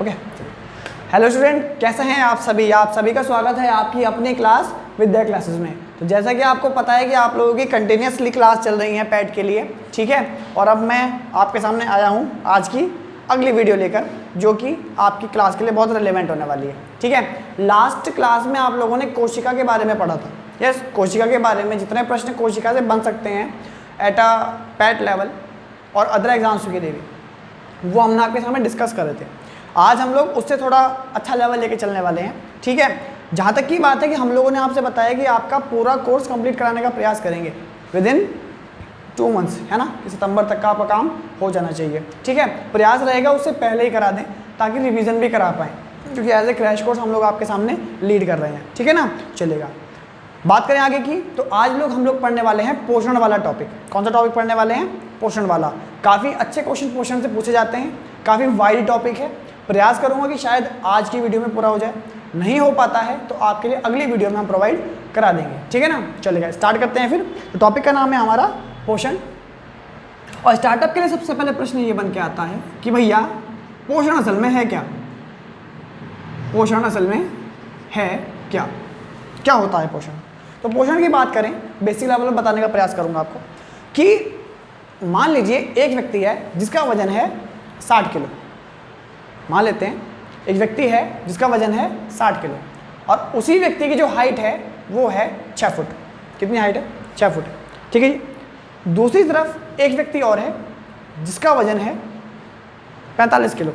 Okay. Hello student, कैसे हैं आप सभी? आप सभी का स्वागत है आपकी अपनी क्लास विद्या क्लासेस में। तो जैसा कि आपको पता है कि आप लोगों की कंटिन्यूसली क्लास चल रही है पैट के लिए, ठीक है। और अब मैं आपके सामने आया हूँ आज की अगली वीडियो लेकर, जो कि आपकी क्लास के लिए बहुत रिलेवेंट होने वाली है, ठीक है। लास्ट क्लास में आप लोगों ने कोशिका के बारे में पढ़ा था। यस, कोशिका के बारे में जितने प्रश्न कोशिका से बन सकते हैं एट अ पैट लेवल और अदर एग्जाम्स के लिए भी, वो हमने आपके सामने डिस्कस कर रहे थे। आज हम लोग उससे थोड़ा अच्छा लेवल लेके चलने वाले हैं, ठीक है। जहाँ तक की बात है कि हम लोगों ने आपसे बताया कि आपका पूरा कोर्स कंप्लीट कराने का प्रयास करेंगे विद इन 2 मंथ्स, है ना। सितंबर तक का आपका काम हो जाना चाहिए, ठीक है। प्रयास रहेगा उससे पहले ही करा दें ताकि रिवीजन भी करा पाएँ, क्योंकि एज ए क्रैश कोर्स हम लोग आपके सामने लीड कर रहे हैं, ठीक है ना। चलेगा, बात करें आगे की। तो आज हम लोग पढ़ने वाले हैं पोषण वाला टॉपिक। कौन सा टॉपिक पढ़ने वाले हैं? पोषण वाला। काफ़ी अच्छे क्वेश्चन पोषण से पूछे जाते हैं, काफ़ी वाइड टॉपिक है। प्रयास करूंगा कि शायद आज की वीडियो में पूरा हो जाए, नहीं हो पाता है तो आपके लिए अगली वीडियो में हम प्रोवाइड करा देंगे, ठीक है ना। चलेगा, स्टार्ट करते हैं फिर। तो टॉपिक का नाम है हमारा पोषण। और स्टार्टअप के लिए सबसे पहले प्रश्न ये बन के आता है कि भैया पोषण असल में है क्या? पोषण असल में है क्या? क्या होता है पोषण? तो पोषण की बात करें, बेसिक लेवल में बताने का प्रयास करूंगा आपको कि मान लीजिए एक व्यक्ति है जिसका वजन है 60 किलो। मान लेते हैं एक व्यक्ति है जिसका वजन है 60 किलो और उसी व्यक्ति की जो हाइट है वो है 6 फुट। कितनी हाइट है? 6 फुट, ठीक है जी। दूसरी तरफ एक व्यक्ति और है जिसका वजन है 45 किलो।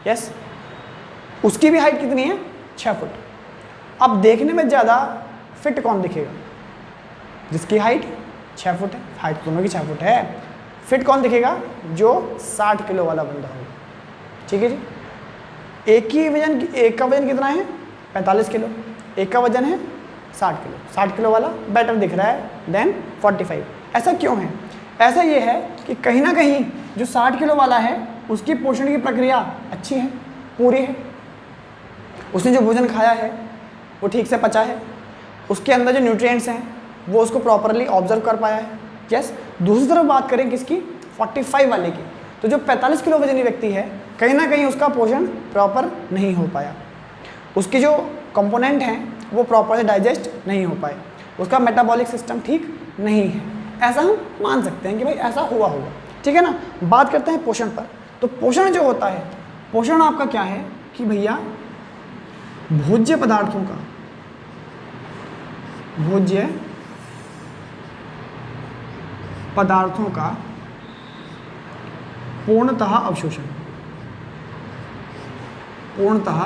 यस, उसकी भी हाइट कितनी है? 6 फुट। अब देखने में ज़्यादा फिट कौन दिखेगा? जिसकी हाइट 6 फुट है। हाइट दोनों की 6 फुट है। फिट कौन दिखेगा? जो 60 किलो वाला बंदा होगा, ठीक है जी। एक का वजन कितना है? 45 किलो। एक का वजन है 60 किलो। 60 किलो वाला बेटर दिख रहा है देन 45। ऐसा क्यों है? ऐसा ये है कि कहीं ना कहीं जो 60 किलो वाला है उसकी पोषण की प्रक्रिया अच्छी है, पूरी है। उसने जो भोजन खाया है वो ठीक से पचा है, उसके अंदर जो न्यूट्रिएंट्स हैं वो उसको प्रॉपरली ऑब्जर्व कर पाया है। यस। दूसरी तरफ बात करें किसकी? 45 वाले की, तो जो 45 किलो वजनी व्यक्ति है कहीं ना कहीं उसका पोषण प्रॉपर नहीं हो पाया। उसके जो कंपोनेंट हैं वो प्रॉपर से डाइजेस्ट नहीं हो पाए, उसका मेटाबॉलिक सिस्टम ठीक नहीं है। ऐसा हम मान सकते हैं कि भाई ऐसा हुआ होगा, ठीक है ना। बात करते हैं पोषण पर। तो पोषण जो होता है, पोषण आपका क्या है कि भैया भोज्य पदार्थों का, भोज्य पदार्थों का पूर्णतः अवशोषण। पूर्णतः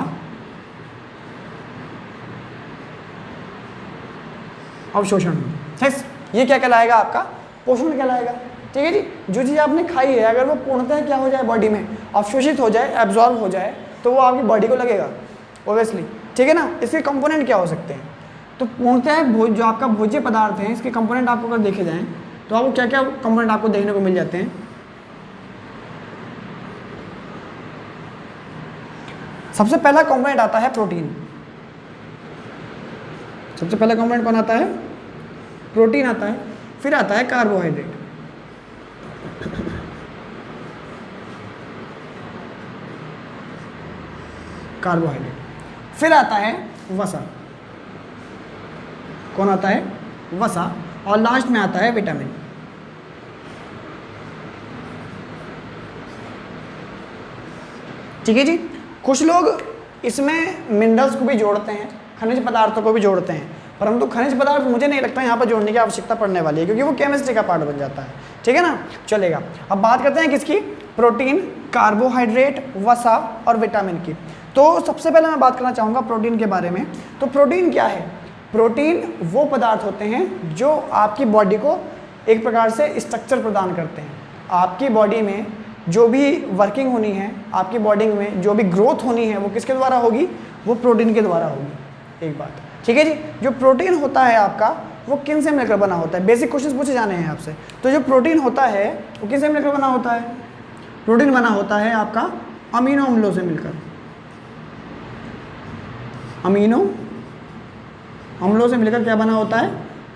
अवशोषण। यस, ये क्या कहलाएगा? आपका पोषण कहलाएगा, ठीक है जी। जो चीज़ आपने खाई है अगर वो पूर्णतः क्या हो जाए, बॉडी में अवशोषित हो जाए, एब्जॉर्ब हो जाए, तो वो आपकी बॉडी को लगेगा ओब्वियसली, ठीक है ना। इसके कंपोनेंट क्या हो सकते हैं? तो पूर्णतः जो आपका भोज्य पदार्थ है इसके कंपोनेंट आपको अगर देखे जाएँ तो आपको क्या क्या कंपोनेंट आपको देखने को मिल जाते हैं? सबसे पहला कंपोनेंट आता है प्रोटीन। सबसे पहला कंपोनेंट कौन आता है? प्रोटीन आता है। फिर आता है कार्बोहाइड्रेट। कार्बोहाइड्रेट। फिर आता है वसा। कौन आता है? वसा। और लास्ट में आता है विटामिन। ठीक है जी। कुछ लोग इसमें मिनरल्स को भी जोड़ते हैं, खनिज पदार्थों को भी जोड़ते हैं, परंतु खनिज पदार्थ मुझे नहीं लगता यहाँ पर जोड़ने की आवश्यकता पड़ने वाली है, क्योंकि वो केमिस्ट्री का पार्ट बन जाता है, ठीक है ना। चलेगा, अब बात करते हैं किसकी? प्रोटीन, कार्बोहाइड्रेट, वसा और विटामिन की। तो सबसे पहले मैं बात करना चाहूँगा प्रोटीन के बारे में। तो प्रोटीन क्या है? प्रोटीन वो पदार्थ होते हैं जो आपकी बॉडी को एक प्रकार से स्ट्रक्चर प्रदान करते हैं। आपकी बॉडी में जो भी वर्किंग होनी है, आपकी बॉडी में जो भी ग्रोथ होनी है, वो किसके द्वारा होगी? वो प्रोटीन के द्वारा होगी। एक बात, ठीक है जी। जो प्रोटीन होता है आपका वो किन से मिलकर बना होता है? बेसिक क्वेश्चंस पूछे जाने हैं आपसे। तो जो प्रोटीन होता है वो किन से मिलकर बना होता है? प्रोटीन बना होता है आपका अमीनो अम्लों से मिलकर। अमीनो अम्लों से मिलकर क्या बना होता है?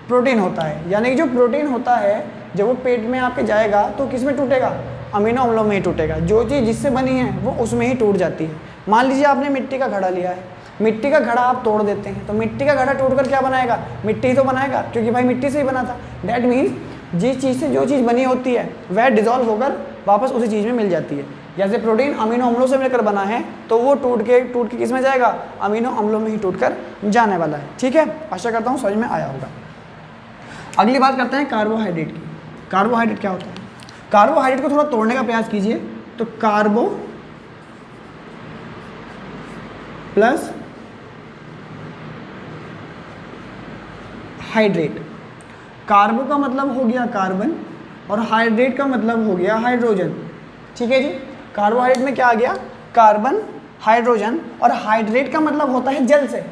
प्रोटीन होता है। यानी कि जो प्रोटीन होता है जब वो पेट में आपके जाएगा तो किस में टूटेगा? अमीनो अम्लों में ही टूटेगा। जो चीज़ जिससे बनी है वो उसमें ही टूट जाती है। मान लीजिए आपने मिट्टी का घड़ा लिया है, मिट्टी का घड़ा आप तोड़ देते हैं, तो मिट्टी का घड़ा तोड़कर क्या बनाएगा, मिट्टी तो बनाएगा, क्योंकि भाई मिट्टी से ही बना था। दैट मीन्स जिस चीज़ से जो चीज़ बनी होती है वह डिजॉल्व होकर वापस उसी चीज़ में मिल जाती है। जैसे प्रोटीन अमीनो अम्लों से मिलकर बना है, तो वो टूट के किस में जाएगा, अमीनो अम्लों में ही टूटकर जाने वाला है। ठीक है, आशा करता हूँ समझ में आया होगा। अगली बात करते हैं कार्बोहाइड्रेट की। कार्बोहाइड्रेट क्या होता है? कार्बोहाइड्रेट को थोड़ा तोड़ने का प्रयास कीजिए, तो कार्बो प्लस हाइड्रेट। कार्बो का मतलब हो गया कार्बन और हाइड्रेट का मतलब हो गया हाइड्रोजन। ठीक है जी, कार्बोहाइड्रेट में क्या आ गया, कार्बन, हाइड्रोजन, और हाइड्रेट का मतलब होता है जल से।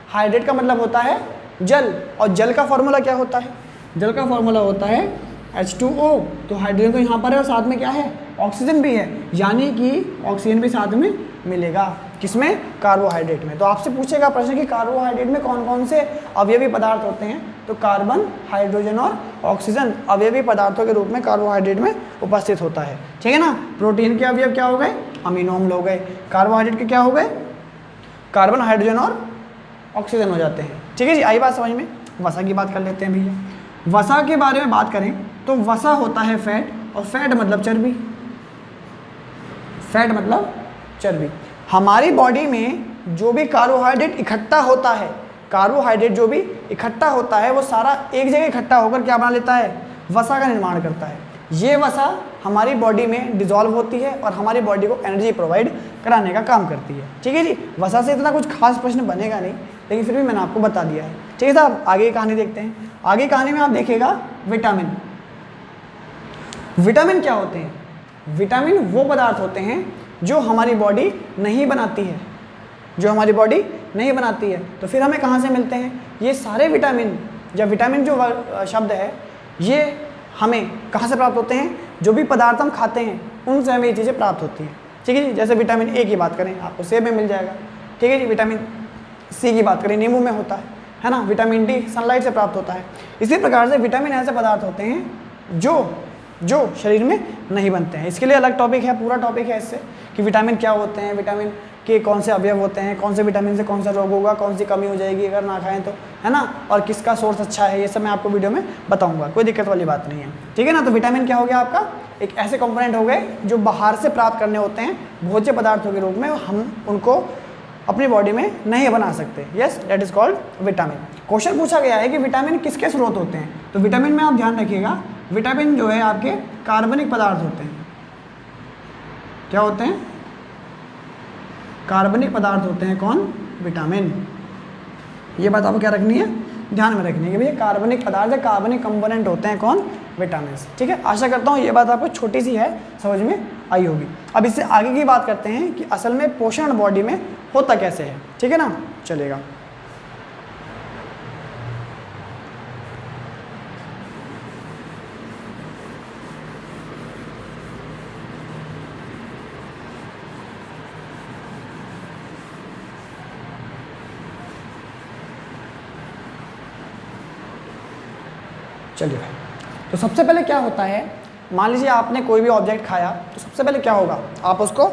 हाइड्रेट का मतलब होता है जल, और जल का फॉर्मूला क्या होता है, जल का फॉर्मूला होता है H2O। तो हाइड्रोजन तो यहाँ पर है और साथ में क्या है, ऑक्सीजन भी है, यानी कि ऑक्सीजन भी साथ में मिलेगा, किसमें, कार्बोहाइड्रेट में। तो आपसे पूछेगा प्रश्न कि कार्बोहाइड्रेट में कौन कौन से अवयवी पदार्थ होते हैं, तो कार्बन, हाइड्रोजन और ऑक्सीजन अवयवी पदार्थों के रूप में कार्बोहाइड्रेट में उपस्थित होता है। ठीक है ना। प्रोटीन के अवयव क्या हो गए, अमीनो अम्ल हो गए। कार्बोहाइड्रेट के क्या हो गए, कार्बन, हाइड्रोजन और ऑक्सीजन हो जाते हैं। ठीक है जी, आई बात समझ में। वसा की बात कर लेते हैं भैया। वसा के बारे में बात करें तो वसा होता है फैट, और फैट मतलब चर्बी। फैट मतलब चर्बी। हमारी बॉडी में जो भी कार्बोहाइड्रेट इकट्ठा होता है, कार्बोहाइड्रेट जो भी इकट्ठा होता है वो सारा एक जगह इकट्ठा होकर क्या बना लेता है, वसा का निर्माण करता है। ये वसा हमारी बॉडी में डिजॉल्व होती है और हमारी बॉडी को एनर्जी प्रोवाइड कराने का काम करती है। ठीक है जी, वसा से इतना कुछ खास प्रश्न बनेगा नहीं, लेकिन फिर भी मैंने आपको बता दिया है। ठीक है साहब, आगे की कहानी देखते हैं। आगे कहानी में आप देखिएगा विटामिन। विटामिन क्या होते हैं, विटामिन वो पदार्थ होते हैं जो हमारी बॉडी नहीं बनाती है, जो हमारी बॉडी नहीं बनाती है। तो फिर हमें कहाँ से मिलते हैं ये सारे विटामिन, या विटामिन जो शब्द है ये हमें कहाँ से प्राप्त होते हैं, जो भी पदार्थ हम खाते हैं उनसे हमें ये चीज़ें प्राप्त होती हैं। ठीक है जी, जैसे विटामिन ए की बात करें आपको सेब में मिल जाएगा। ठीक है जी, विटामिन सी की बात करें नींबू में होता है ना। विटामिन डी सनलाइट से प्राप्त होता है। इसी प्रकार से विटामिन ऐसे पदार्थ होते हैं जो शरीर में नहीं बनते हैं। इसके लिए अलग टॉपिक है, पूरा टॉपिक है इससे कि विटामिन क्या होते हैं, विटामिन के कौन से अवयव होते हैं, कौन से विटामिन से कौन सा रोग होगा, कौन सी कमी हो जाएगी अगर ना खाएं तो, है ना, और किसका सोर्स अच्छा है, ये सब मैं आपको वीडियो में बताऊंगा, कोई दिक्कत वाली बात नहीं है। ठीक है ना। तो विटामिन क्या हो गया आपका, एक ऐसे कंपोनेंट हो गए जो बाहर से प्राप्त करने होते हैं भोज्य पदार्थों के रूप में, हम उनको अपनी बॉडी में नहीं बना सकते। Yes, that is called vitamin. Question पूछा गया है कि विटामिन किसके स्रोत होते हैं, तो विटामिन में आप ध्यान रखिएगा, विटामिन जो है आपके कार्बनिक पदार्थ होते हैं। क्या होते हैं, कार्बनिक पदार्थ होते हैं कौन, विटामिन। ये बात आपको क्या रखनी है, ध्यान में रखनी है कि भैया कार्बनिक पदार्थ या कार्बनिक कंपोनेंट होते हैं कौन, विटामिन। ठीक है, आशा करता हूँ ये बात आपको छोटी सी है, समझ में आई होगी। अब इससे आगे की बात करते हैं कि असल में पोषण बॉडी में होता कैसे है। ठीक है ना, चलेगा। चलिए भाई, तो सबसे पहले क्या होता है, मान लीजिए आपने कोई भी ऑब्जेक्ट खाया, तो सबसे पहले क्या होगा, आप उसको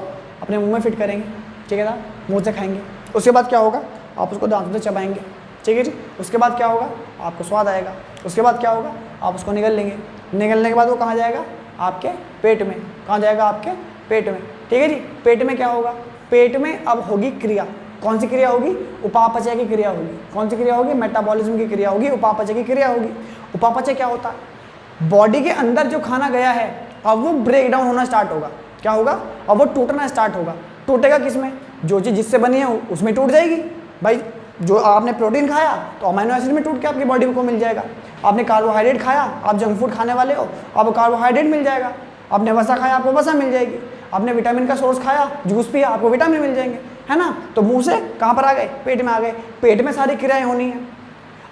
अपने मुंह में फिट करेंगे। ठीक है ना, मुंह से खाएंगे। उसके बाद क्या होगा, आप उसको दांतों से चबाएंगे। ठीक है जी। उसके बाद क्या होगा, आपको स्वाद आएगा। उसके बाद क्या होगा, आप उसको निगल लेंगे। निगलने के बाद वो कहाँ जाएगा, आपके पेट में। कहाँ जाएगा, आपके पेट में। ठीक है जी। पेट में क्या होगा, पेट में अब होगी क्रिया। कौन सी क्रिया होगी, उपापचय की क्रिया होगी। कौन सी क्रिया होगी, मेटाबॉलिज्म की क्रिया होगी, उपापचय की क्रिया होगी। उपापचय क्या होता है, बॉडी के अंदर जो खाना गया है अब वो ब्रेक डाउन होना स्टार्ट होगा। क्या होगा, अब वो टूटना स्टार्ट होगा। टूटेगा किसमें, जो चीज़ जिससे बनी है उसमें टूट जाएगी। भाई जो आपने प्रोटीन खाया तो अमीनो एसिड में टूट के आपकी बॉडी को मिल जाएगा। आपने कार्बोहाइड्रेट खाया, आप जंक फूड खाने वाले हो, आपको कार्बोहाइड्रेट मिल जाएगा। आपने वसा खाया, आपको वसा मिल जाएगी। आपने विटामिन का सोर्स खाया, जूस पिया, आपको विटामिन मिल जाएंगे, है ना। तो मुंह से कहाँ पर आ गए, पेट में आ गए। पेट में सारी क्रियाएं होनी है।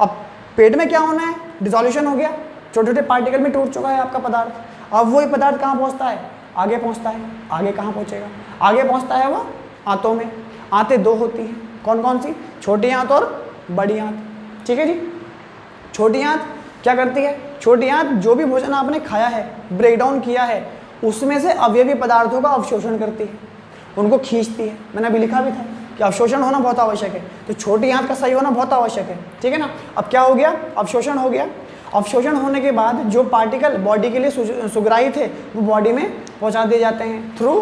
अब पेट में क्या होना है, डिसोल्यूशन हो गया, छोटे छोटे पार्टिकल में टूट चुका है आपका पदार्थ। अब वही पदार्थ कहाँ पहुँचता है, आगे पहुँचता है। आगे कहाँ पहुँचेगा, आगे पहुँचता है वो आंतों में। आंतें दो होती हैं, कौन कौन सी, छोटी आंत और बड़ी आंत। ठीक है जी। छोटी आंत क्या करती है, छोटी आंत जो भी भोजन आपने खाया है, ब्रेक डाउन किया है, उसमें से अवयवी पदार्थों का अवशोषण करती है। उनको खींचती है। मैंने अभी लिखा भी था कि अवशोषण होना बहुत आवश्यक है, तो छोटी आंत का सही होना बहुत आवश्यक है, ठीक है ना। अब क्या हो गया, अवशोषण हो गया। अवशोषण होने के बाद जो पार्टिकल बॉडी के लिए सुगराही थे वो बॉडी में पहुंचा दिए जाते हैं थ्रू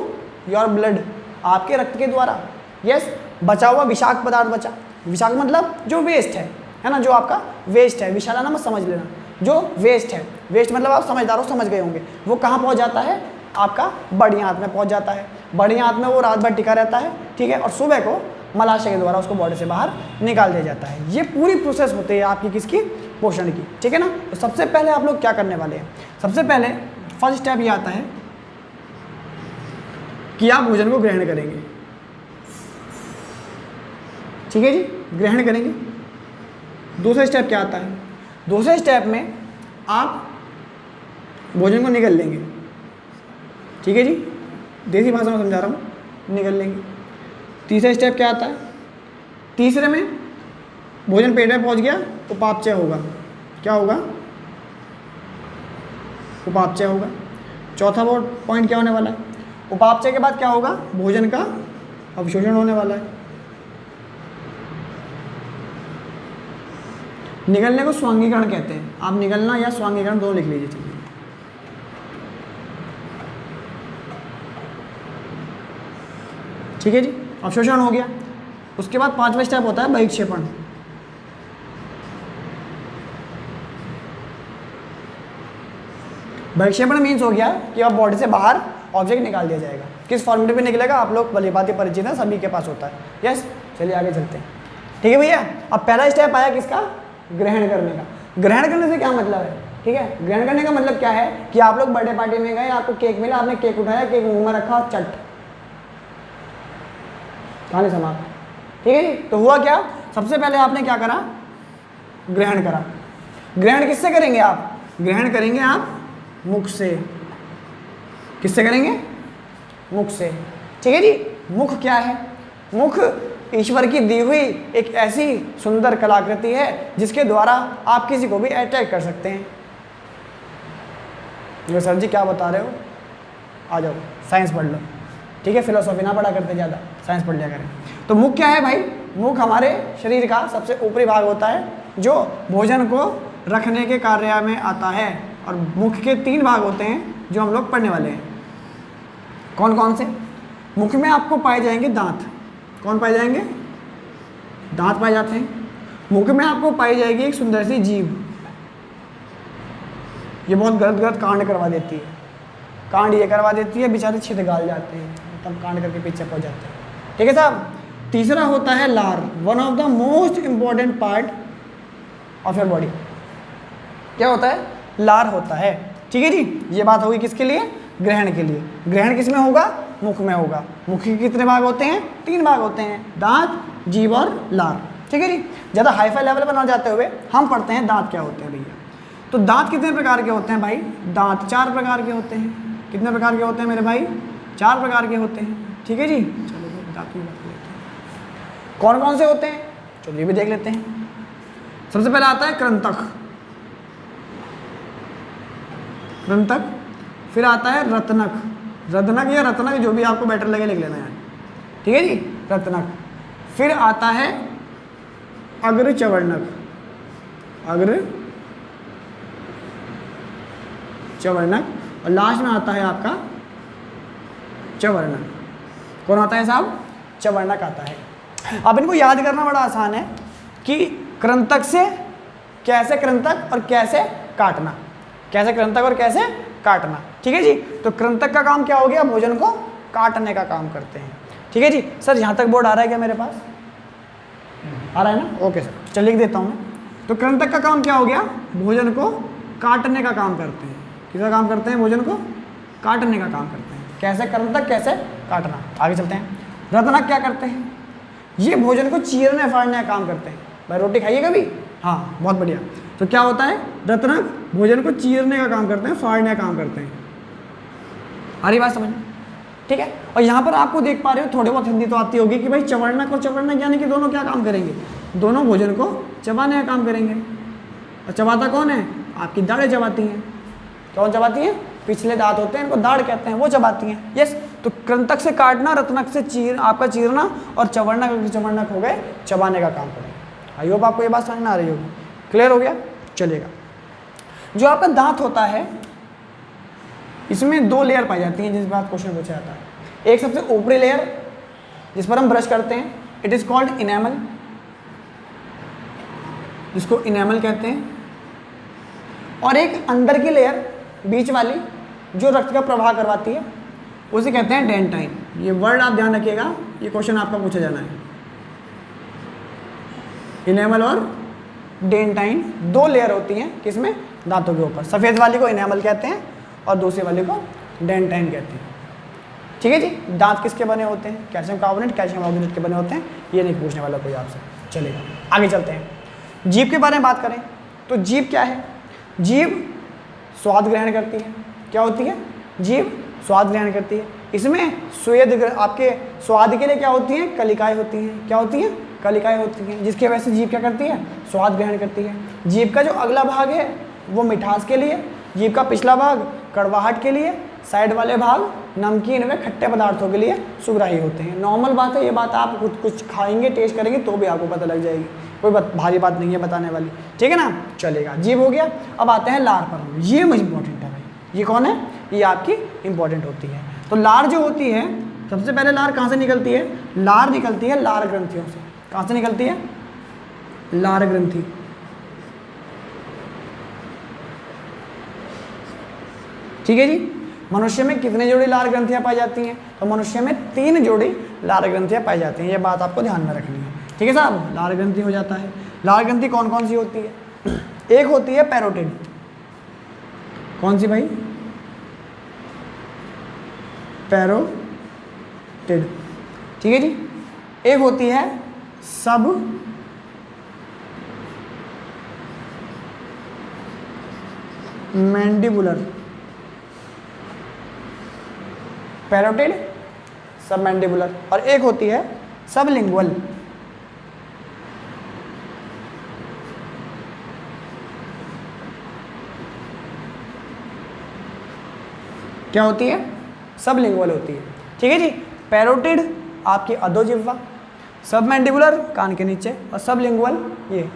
योर ब्लड, आपके रक्त के द्वारा। यस, बचा हुआ विषाक्त पदार्थ बचा, विषाक्त मतलब जो वेस्ट है ना, जो आपका वेस्ट है, विशाला ना मत समझ लेना, जो वेस्ट है, वेस्ट मतलब आप समझदार हो, समझ गए होंगे। वो कहाँ पहुँच जाता है, आपका बड़ी आंत में पहुँच जाता है। बड़ी आंत में वो रात भर टिका रहता है, ठीक है, और सुबह को मलाशय के द्वारा उसको बॉडी से बाहर निकाल दिया जाता है। ये पूरी प्रोसेस होती है आपकी किसकी, पोषण की, ठीक है ना। तो सबसे पहले आप लोग क्या करने वाले हैं, सबसे पहले फर्स्ट स्टेप ये आता है कि आप भोजन को ग्रहण करेंगे, ठीक है जी, ग्रहण करेंगे। दूसरा स्टेप क्या आता है, दूसरे स्टेप में आप भोजन को निगल लेंगे, ठीक है जी, देसी भाषा में समझा रहा हूँ, निगल लेंगे। तीसरा स्टेप क्या आता है, तीसरे में भोजन पेट में पहुंच गया, उपापचय होगा। क्या होगा, उपापचय होगा। चौथा पॉइंट क्या होने वाला है, उपापचय के बाद क्या होगा, भोजन का अवशोषण होने वाला है। निगलने को स्वांगीकरण कहते हैं, आप निगलना या स्वांगीकरण दोनों लिख लीजिए, चलिए। ठीक है जी, अवशोषण हो गया। उसके बाद पांचवा स्टेप होता है बहिक्षेपण। बहिक्षेपण मीन्स हो गया कि अब बॉडी से बाहर ऑब्जेक्ट निकाल दिया जाएगा। किस फॉर्मेट में निकलेगा आप लोग भली भांति परिचित हैं, सभी के पास होता है। यस, चलिए आगे चलते हैं, ठीक है भैया। अब पहला स्टेप आया किसका, ग्रहण करने का। ग्रहण करने से क्या मतलब है, ठीक है, ग्रहण करने का मतलब क्या है कि आप लोग बर्थडे पार्टी में गए, आपको केक मिला, आपने केक उठाया, केक मुंह में रखा, चट कहानी समाप्त, ठीक है जी। तो हुआ क्या, सबसे पहले आपने क्या करा, ग्रहण करा। ग्रहण किससे करेंगे आप, ग्रहण करेंगे आप मुख से। किससे करेंगे, मुख से, ठीक है जी। मुख क्या है, मुख ईश्वर की दी हुई एक ऐसी सुंदर कलाकृति है जिसके द्वारा आप किसी को भी अटैक कर सकते हैं। ये सर जी क्या बता रहे हो, आ जाओ साइंस पढ़ लो, ठीक है, फिलोसॉफी ना पढ़ा करते ज़्यादा, साइंस पढ़ लिया करें। तो मुख क्या है भाई, मुख हमारे शरीर का सबसे ऊपरी भाग होता है जो भोजन को रखने के कार्य में आता है। और मुख के 3 भाग होते हैं जो हम लोग पढ़ने वाले हैं। कौन कौन से, मुख में आपको पाए जाएंगे दांत। कौन पाए जाएंगे, दांत पाए जाते हैं। मुख में आपको पाई जाएगी एक सुंदर सी जीभ, ये बहुत गलत गलत कांड करवा देती है। कांड ये करवा देती है, बेचारे छिद गाल जाते हैं, तब कांड करके पीछे पहुंच जाते हैं, ठीक है साहब। तीसरा होता है लार, one of the most important part of your body. क्या होता है, लार होता है, ठीक है जी। ये बात होगी किसके लिए, ग्रहण के लिए। ग्रहण किस में होगा, मुख में होगा। मुख के कितने भाग होते हैं, 3 भाग होते हैं, दांत, जीभ और लार, ठीक है जी। ज़्यादा हाईफाई लेवल पर ना जाते हुए हम पढ़ते हैं दांत क्या होते हैं भैया। तो दांत कितने प्रकार के होते हैं भाई, दांत 4 प्रकार के होते हैं। कितने प्रकार के होते हैं मेरे भाई, 4 प्रकार के होते हैं, ठीक है जी। चलो दांत की बात लेते हैं, कौन कौन से होते हैं, चलो ये भी देख लेते हैं। सबसे पहले आता है कृंतक, कृंतक। फिर आता है रत्नक, रत्नक या रत्नक जो भी आपको बेटर लगे लिख लेना है, ठीक है जी, रत्नक। फिर आता है अग्रचवर्णक, अग्र चवर्णक। और लास्ट में आता है आपका चवर्णक। कौन आता है साहब, चवर्णक आता है। अब इनको याद करना बड़ा आसान है कि कृंतक से कैसे कृंतक और कैसे काटना, कैसे कृंतक और कैसे काटना, ठीक है जी। तो कृंतक का काम क्या हो गया, भोजन को काटने का काम करते हैं, ठीक है जी। सर यहाँ तक बोर्ड आ रहा है क्या मेरे पास, आ रहा है ना, ओके सर, चलिए लिख देता हूँ मैं। तो कृंतक का काम क्या हो गया, भोजन को काटने का काम करते हैं। किसका काम करते हैं, भोजन को काटने का काम करते हैं। कैसे कृंतक, कैसे काटना, आगे चलते हैं। रत्नक क्या करते हैं, ये भोजन को चीरने फाड़ने का काम करते हैं। भाई रोटी खाइए कभी, हाँ बहुत बढ़िया। तो क्या होता है, रत्नक भोजन को चीरने का काम करते हैं, फाड़ने का काम करते हैं। आ रही बात समझ, ठीक है। और यहाँ पर आपको देख पा रहे हो, थोड़ी बहुत हिंदी तो आती होगी कि भाई चवर्णक और चवर्णक यानी कि दोनों क्या काम करेंगे, दोनों भोजन को चबाने का काम करेंगे। और चबाता कौन है, आपकी दाढ़ें चबाती हैं। कौन चबाती है, पिछले दांत होते हैं, इनको दाढ़ कहते हैं, वो चबाती हैं। यस, तो कृंतक से काटना, रत्नक से आपका चीरना और चवर्णक हो गए चबाने का काम करें। आई होप आपको ये बात समझ में आ रही होगी, क्लियर हो गया। चलेगा, जो आपका दांत होता है इसमें 2 लेयर पाई जाती हैं जिस बात क्वेश्चन पूछा जाता है। एक सबसे ऊपरी लेयर जिस पर हम ब्रश करते हैं, इट इज कॉल्ड इनेमल, जिसको इनेमल कहते हैं, और एक अंदर की लेयर बीच वाली जो रक्त का प्रवाह करवाती है उसे कहते हैं डेंटाइन। ये वर्ड आप ध्यान रखिएगा, ये क्वेश्चन आपका पूछा जाना है। इनेमल और डेंटाइन 2 लेयर होती हैं किसमें, दांतों के ऊपर। सफ़ेद वाली को इनेमल कहते हैं और दूसरे वाले को डेंटाइन कहते हैं। ठीक है जी। दांत किसके बने होते हैं, कैल्शियम कार्बोनेट, कैल्शियम ऑक्सीनेट के बने होते हैं, ये नहीं पूछने वाला कोई आपसे। चलेगा, आगे चलते हैं। जीभ के बारे में बात करें तो जीभ क्या है, जीभ स्वाद ग्रहण करती है। क्या होती है, जीभ स्वाद ग्रहण करती है। इसमें स्वेद, आपके स्वाद के लिए क्या होती हैं, कलिकाएँ होती हैं। क्या होती हैं, कलिकाएँ होती हैं, जिसकी वजह से जीभ क्या करती है, स्वाद ग्रहण करती है। जीभ का जो अगला भाग है वो मिठास के लिए, जीभ का पिछला भाग कड़वाहट के लिए, साइड वाले भाग नमकीन व खट्टे पदार्थों के लिए सुग्राही होते हैं। नॉर्मल बात है ये, बात आप कुछ खाएंगे, टेस्ट करेंगे तो भी आपको पता लग जाएगी, कोई भारी बात नहीं है बताने वाली। ठीक है ना, चलेगा। जीभ हो गया। अब आते हैं लार पर, ये मुझे इंपॉर्टेंट है भाई। ये कौन है, ये आपकी इंपॉर्टेंट होती है। तो लार जो होती है, सबसे पहले लार कहाँ से निकलती है, लार निकलती है लार ग्रंथियों से। कहाँ से निकलती है, लार ग्रंथि। ठीक है जी। मनुष्य में कितने जोड़ी लार ग्रंथियां पाई जाती हैं, तो मनुष्य में 3 जोड़ी लार ग्रंथियां पाई जाती हैं। ये बात आपको ध्यान में रखनी है। ठीक है साहब, लार ग्रंथि हो जाता है। लार ग्रंथि कौन कौन सी होती है, एक होती है पैरोटिड। कौन सी भाई, पैरोटिड। ठीक है जी। एक होती है सब मैंडिबुलर, पैरोटिड, सब मैंडिबुलर, और एक होती है सबलिंगुअल। क्या होती है, सबलिंगुअल होती है। ठीक है जी। पैरोटिड आपकी अधोजिह्वा, सब मैंडिबुलर कान के नीचे, और सबलिंगुअल ये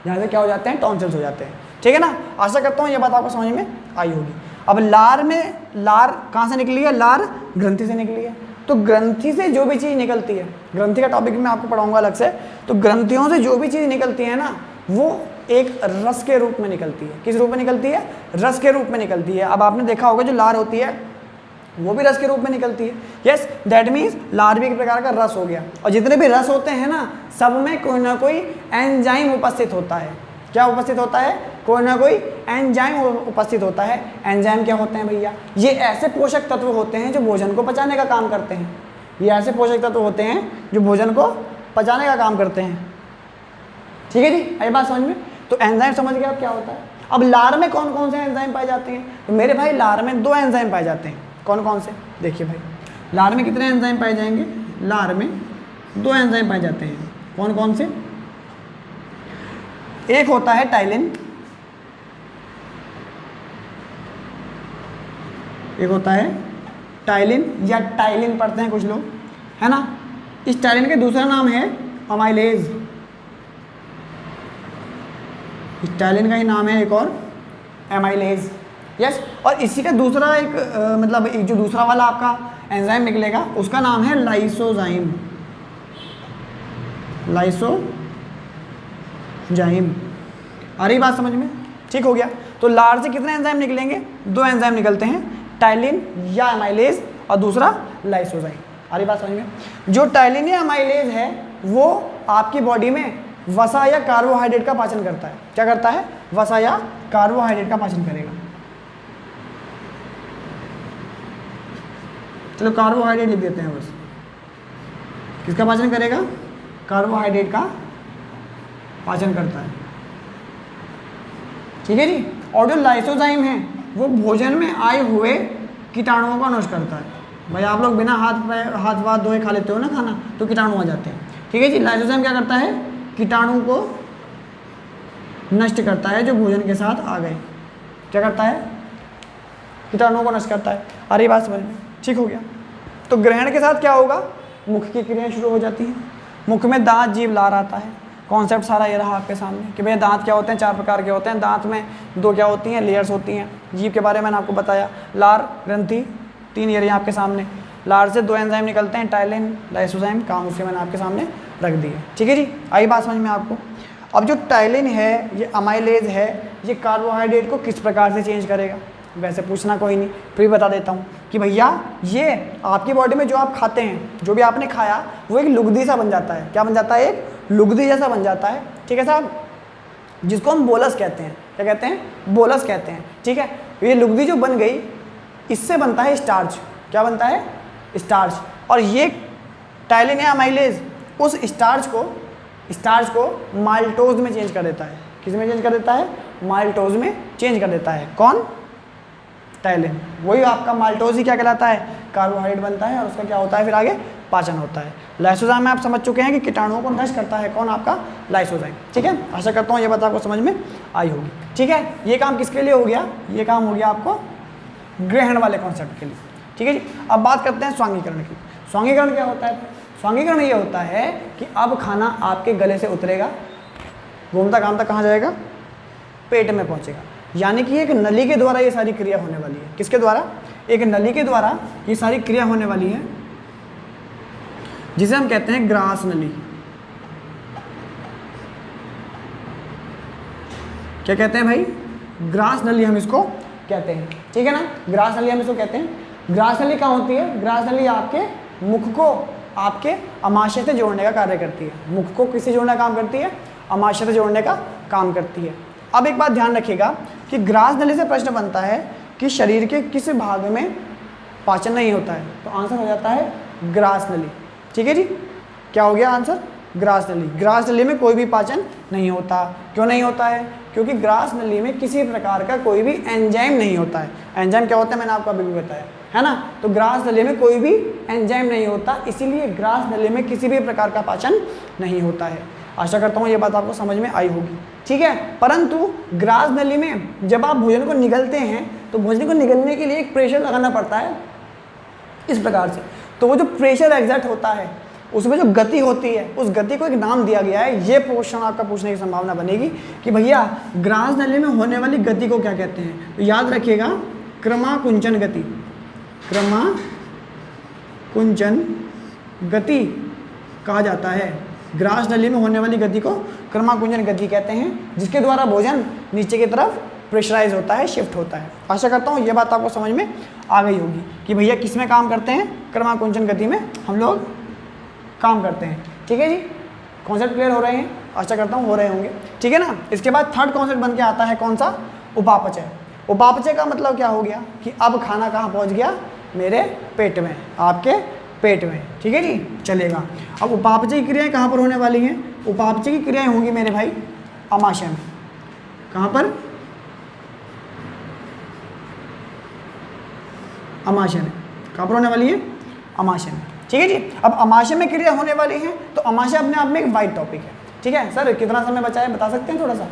यहाँ से क्या हो जाते हैं, टॉन्सिल्स हो जाते हैं। ठीक है ना, आशा करता हूँ ये बात आपको समझ में आई होगी। अब लार में, लार कहाँ से निकली है, लार ग्रंथि से निकली है। तो ग्रंथि से जो भी चीज़ निकलती है, ग्रंथि का टॉपिक मैं आपको पढ़ाऊंगा अलग से, तो ग्रंथियों से जो भी चीज़ निकलती है ना, वो एक रस के रूप में निकलती है। किस रूप में निकलती है, रस के रूप में निकलती है। अब आपने देखा होगा जो लार होती है वो भी रस के रूप में निकलती है। यस, दैट मीन्स लार भी एक प्रकार का रस हो गया। और जितने भी रस होते हैं ना, सब में कोई ना कोई एंजाइम उपस्थित होता है। क्या उपस्थित होता है, कोई ना कोई एंजाइम उपस्थित होता है। एंजाइम क्या होते हैं भैया, ये ऐसे पोषक तत्व होते हैं जो भोजन को पचाने का काम करते हैं। ये ऐसे पोषक तत्व होते हैं जो भोजन को पचाने का काम करते हैं। ठीक है जी, आई बात समझ में। तो एंजाइम समझ गए आप क्या होता है। अब लार में कौन कौन से एंजाइम पाए जाते हैं, तो मेरे भाई लार में 2 एंजाइम पाए जाते हैं। कौन कौन से, देखिए भाई, लार में कितने एंजाइम पाए जाएंगे, लार में 2 एंजाइम पाए जाते हैं। कौन कौन से, एक होता है टाइलिन, एक होता है टाइलिन या टाइलिन पढ़ते हैं कुछ लोग, है ना। इस टाइलिन का दूसरा नाम है अमाइलेज। इस टाइलिन का ही नाम है एक और, एमाइलेज। यस, और इसी का दूसरा एक मतलब एक जो दूसरा वाला आपका एंजाइम निकलेगा उसका नाम है लाइसोजाइम। लाइसोजाइम, आ रही बात समझ में, ठीक हो गया। तो लार से कितने एंजाइम निकलेंगे, 2 एंजाइम निकलते हैं, टाइलिन या एमाइलेज और दूसरा लाइसोजाइम। आ रही बात समझ में। जो टाइलिन या एमाइलेज है वो आपकी बॉडी में वसा या कार्बोहाइड्रेट का पाचन करता है। क्या करता है, वसा या कार्बोहाइड्रेट का पाचन करेगा। चलो कार्बोहाइड्रेट लिख देते हैं बस। किसका पाचन करेगा, कार्बोहाइड्रेट का पाचन करता है। ठीक है जी। और जो लाइसोजाइम है वो भोजन में आए हुए कीटाणुओं का नष्ट करता है। भाई आप लोग बिना हाथ धोए खा लेते हो ना खाना, तो कीटाणु आ जाते हैं। ठीक है जी। लाइसोजाइम क्या करता है, कीटाणु को नष्ट करता है जो भोजन के साथ आ गए। क्या करता है, कीटाणुओं को नष्ट करता है। आ रही बात समझ में? ठीक हो गया। तो ग्रहण के साथ क्या होगा, मुख की क्रियाएं शुरू हो जाती हैं। मुख में दांत, जीभ, लार आता है। कॉन्सेप्ट सारा ये रहा आपके सामने कि भैया दांत क्या होते हैं, 4 प्रकार के होते हैं। दांत में 2 क्या होती हैं, लेयर्स होती हैं। जीभ के बारे में मैंने आपको बताया। लार, ग्रंथि, 3 ये रही आपके सामने। लार से 2 एंजाइम निकलते हैं, टाइलिन, लाइसोजाइम। काम उसके मैंने आपके सामने रख दी है। ठीक है जी, आई बात समझ में आपको? अब जो टाइलिन है, ये अमाइलेज है, ये कार्बोहाइड्रेट को किस प्रकार से चेंज करेगा? वैसे पूछना कोई नहीं, फिर बता देता हूँ कि भैया ये आपकी बॉडी में जो आप खाते हैं, जो भी आपने खाया, वो एक लुगदी सा बन जाता है। क्या बन जाता है? एक लुगदी जैसा बन जाता है। ठीक है साहब, जिसको हम बोलस कहते हैं। क्या कहते हैं? बोलस कहते हैं। ठीक है, ये लुगदी जो बन गई, इससे बनता है स्टार्च। क्या बनता है? स्टार्च। और ये टाइलिन या अमाइलेज उस स्टार्च को माल्टोज में चेंज कर देता है। किस में चेंज कर देता है? माल्टोज में चेंज कर देता है। कौन? टाइलिन। वही आपका माल्टोज ही क्या कहलाता है? कार्बोहाइड्रेट बनता है और उसका क्या होता है फिर आगे? पाचन होता है। लाइसोजाइम में आप समझ चुके हैं कि कीटाणुओं को नष्ट करता है। कौन? आपका लाइसोजाइम। ठीक है, आशा करता हूँ ये बात आपको समझ में आई होगी। ठीक है, ये काम किसके लिए हो गया? ये काम हो गया आपको ग्रहण वाले कॉन्सेप्ट के लिए। ठीक है जी, अब बात करते हैं स्वांगीकरण की। स्वांगीकरण क्या होता है? स्वांगीकरण ये होता है कि अब खाना आपके गले से उतरेगा, घूमता घामता कहाँ जाएगा? पेट में पहुँचेगा। यानी कि एक नली के द्वारा ये सारी क्रिया होने वाली है। किसके द्वारा? एक नली के द्वारा ये सारी क्रिया होने वाली है, जिसे हम कहते हैं ग्रास नली। क्या कहते हैं भाई? ग्रास नली हम इसको कहते हैं। ठीक है ना, ग्रास नली हम इसको कहते हैं। ग्रास नली कहाँ होती है? ग्रास नली आपके मुख को आपके अमाशय से जोड़ने का कार्य करती है। मुख को किससे जोड़ने का काम करती है? अमाशय से जोड़ने का काम करती है। अब एक बात ध्यान रखिएगा कि ग्रास नली से प्रश्न बनता है कि शरीर के किस भाग में पाचन नहीं होता है, तो आंसर हो जाता है ग्रास नली। ठीक है जी, क्या हो गया आंसर? ग्रास नली। ग्रास नली में कोई भी पाचन नहीं होता। क्यों नहीं होता है? क्योंकि ग्रास नली में किसी प्रकार का कोई भी एंजाइम नहीं होता है। एंजाइम क्या होता है मैंने आपको अभी भी बताया है ना। तो ग्रास नली में कोई भी एंजाइम नहीं होता, इसीलिए ग्रास नली में किसी भी प्रकार का पाचन नहीं होता है। आशा करता हूँ ये बात आपको समझ में आई होगी। ठीक है, परंतु ग्रास नली में जब आप भोजन को निगलते हैं तो भोजन को निगलने के लिए एक प्रेशर लगाना पड़ता है इस प्रकार से। तो वो जो प्रेशर एग्जर्ट होता है, उसमें जो गति होती है, उस गति को एक नाम दिया गया है। ये क्वेश्चन आपका पूछने की संभावना बनेगी कि भैया ग्रास नली में होने वाली गति को क्या कहते हैं? तो याद रखिएगा, क्रमाकुंचन गति। क्रमाकुंचन गति कहा जाता है। ग्रास नली में होने वाली गति को क्रमाकुंचन गति कहते हैं, जिसके द्वारा भोजन नीचे की तरफ प्रेशराइज होता है, शिफ्ट होता है। आशा करता हूँ ये बात आपको समझ में आ गई होगी कि भैया किस में काम करते हैं? क्रमाकुंचन गति में हम लोग काम करते हैं। ठीक है जी, कॉन्सेप्ट क्लियर हो रहे हैं? आशा करता हूँ हो रहे होंगे। ठीक है ना। इसके बाद थर्ड कॉन्सेप्ट बन के आता है कौन सा? उपापचय। उपापचय का मतलब क्या हो गया कि अब खाना कहाँ पहुँच गया? मेरे पेट में, आपके पेट में। ठीक है जी, चलेगा। अब उपापचय की क्रियाएं कहाँ पर होने वाली हैं? उपापचय की क्रियाएं होंगी मेरे भाई अमाशय में। कहाँ पर? अमाशय में। कहाँ पर होने वाली है? अमाशय में। ठीक है जी। अब अमाशय में क्रिया होने वाली है, तो अमाशय अपने आप में एक वाइड टॉपिक है। ठीक है सर, कितना समय बचा है बता सकते हैं थोड़ा सा?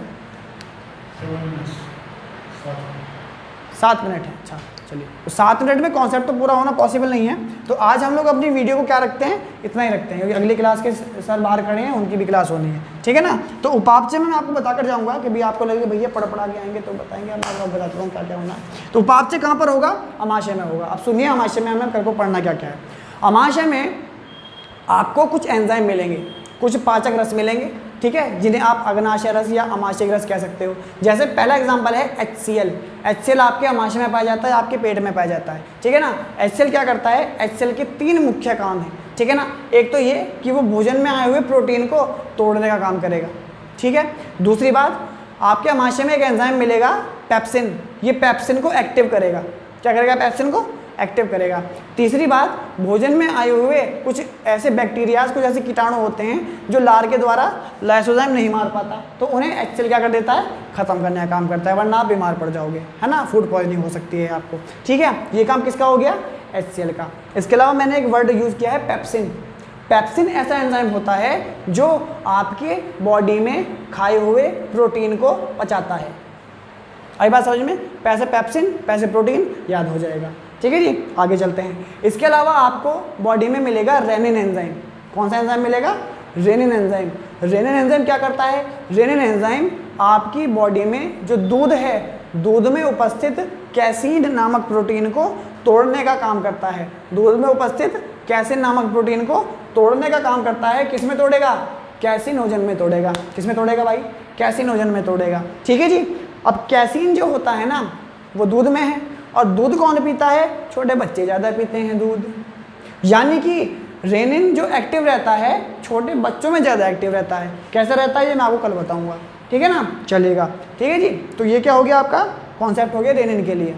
7 मिनट है। अच्छा चलिए, तो 7 मिनट में कॉन्सेप्ट तो पूरा होना पॉसिबल नहीं है, तो आज हम लोग अपनी वीडियो को क्या रखते हैं? इतना ही रखते हैं, क्योंकि अगली क्लास के सर बाहर खड़े हैं, उनकी भी क्लास होनी है। ठीक है ना। तो उपापचय में मैं आपको बताकर जाऊंगा कि भी आपको लगे भैया पढ़ के आएंगे तो बताएंगे, मैं आपको बताता हूँ क्या क्या होना है। तो उपापचय कहाँ पर होगा? अमाशय में होगा। अब सुनिए अमाशय में हमें को पढ़ना क्या क्या है। अमाशय में आपको कुछ एंजाइम मिलेंगे, कुछ पाचक रस मिलेंगे। ठीक है, जिन्हें आप अग्नाशय रस या अमाशय रस कह सकते हो। जैसे पहला एग्जांपल है HCl। HCl आपके अमाशय में पाया जाता है, आपके पेट में पाया जाता है। ठीक है ना। HCl क्या करता है? HCl के 3 मुख्य काम हैं। ठीक है ना। एक तो ये कि वो भोजन में आए हुए प्रोटीन को तोड़ने का काम करेगा। ठीक है। दूसरी बात, आपके अमाशय में एक एंजाइम मिलेगा पेप्सिन। ये पेप्सिन को एक्टिव करेगा। क्या करेगा? पेप्सिन को एक्टिव करेगा। तीसरी बात, भोजन में आए हुए कुछ ऐसे बैक्टीरियाज, कुछ ऐसे कीटाणु होते हैं जो लार के द्वारा लाइसोजाइम नहीं मार पाता, तो उन्हें HCl क्या कर देता है? खत्म करने का काम करता है, वरना आप बीमार पड़ जाओगे, है ना। फूड पॉइजनिंग हो सकती है आपको। ठीक है, ये काम किसका हो गया? HCl का। इसके अलावा मैंने एक वर्ड यूज़ किया है पेप्सिन। पेप्सिन ऐसा एंजाइम होता है जो आपके बॉडी में खाए हुए प्रोटीन को पचाता है। आई बात समझ में? पैसे पेप्सिन, पैसे प्रोटीन, याद हो जाएगा। ठीक है जी, आगे चलते हैं। इसके अलावा आपको बॉडी में मिलेगा रेनिन एंजाइम। कौन सा एंजाइम मिलेगा? Rennin enzyme. रेनिन एंजाइम क्या करता है? रेनिन एंजाइम आपकी बॉडी में जो दूध है, दूध में उपस्थित कैसीन नामक प्रोटीन को तोड़ने का काम करता है। दूध में उपस्थित कैसीन नामक प्रोटीन को तोड़ने का काम करता है। किस में तोड़ेगा? कैसिनोजन में तोड़ेगा। किस में तोड़ेगा भाई? कैसिनोजन में तोड़ेगा। ठीक है जी। अब कैसीन जो होता है ना, वो दूध में है, और दूध कौन पीता है? छोटे बच्चे ज़्यादा पीते हैं दूध। यानी कि रेनिन जो एक्टिव रहता है छोटे बच्चों में ज़्यादा एक्टिव रहता है। कैसे रहता है ये मैं आपको कल बताऊंगा। ठीक है ना, चलेगा। ठीक है जी। तो ये क्या हो गया आपका कॉन्सेप्ट हो गया रेनिन के लिए।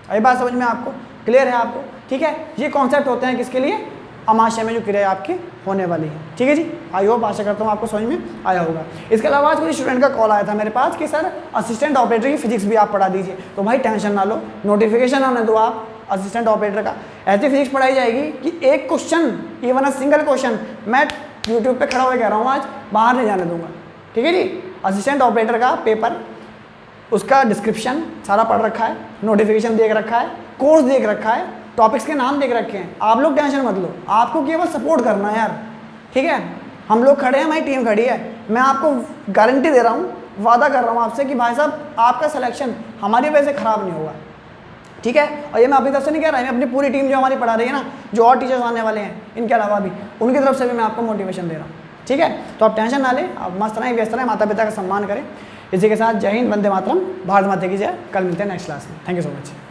अभी बात समझ में आपको क्लियर है आपको? ठीक है, ये कॉन्सेप्ट होते हैं किसके लिए? अमाशय में जो क्रिया आपकी होने वाली है। ठीक है जी, आई होप आशा करता हूँ आपको समझ में आया होगा। इसके अलावा आज कोई स्टूडेंट का कॉल आया था मेरे पास कि सर असिस्टेंट ऑपरेटर की फिजिक्स भी आप पढ़ा दीजिए। तो भाई टेंशन ना लो, नोटिफिकेशन आने दो आप असिस्टेंट ऑपरेटर का। ऐसी फिजिक्स पढ़ाई जाएगी कि एक question, even a single question मैं यूट्यूब पे खड़ा होकर कह रहा हूँ आज, बाहर नहीं जाने दूंगा। ठीक है जी। असिस्टेंट ऑपरेटर का पेपर, उसका डिस्क्रिप्शन सारा पढ़ रखा है, नोटिफिकेशन देख रखा है, कोर्स देख रखा है, टॉपिक्स के नाम देख रखे हैं। आप लोग टेंशन मत लो, आपको केवल सपोर्ट करना है यार। ठीक है, हम लोग खड़े हैं, हमारी टीम खड़ी है। मैं आपको गारंटी दे रहा हूँ, वादा कर रहा हूँ आपसे कि भाई साहब आपका सिलेक्शन हमारी वजह से ख़राब नहीं होगा। ठीक है, और ये मैं अपनी तरफ से नहीं कह रहा, मैं अपनी पूरी टीम जो हमारी पढ़ा रही है ना, जो और टीचर्स आने वाले हैं इनके अलावा भी, उनकी तरफ से भी मैं आपको मोटिवेशन दे रहा हूँ। ठीक है, तो आप टेंशन ना लें, आप मस्त रहें, व्यस्त रहें, माता पिता का सम्मान करें। इसी के साथ जय हिंद, वंदे मातरम, भारत माता की जय। कल मिलते हैं नेक्स्ट क्लास में। Thank you so much.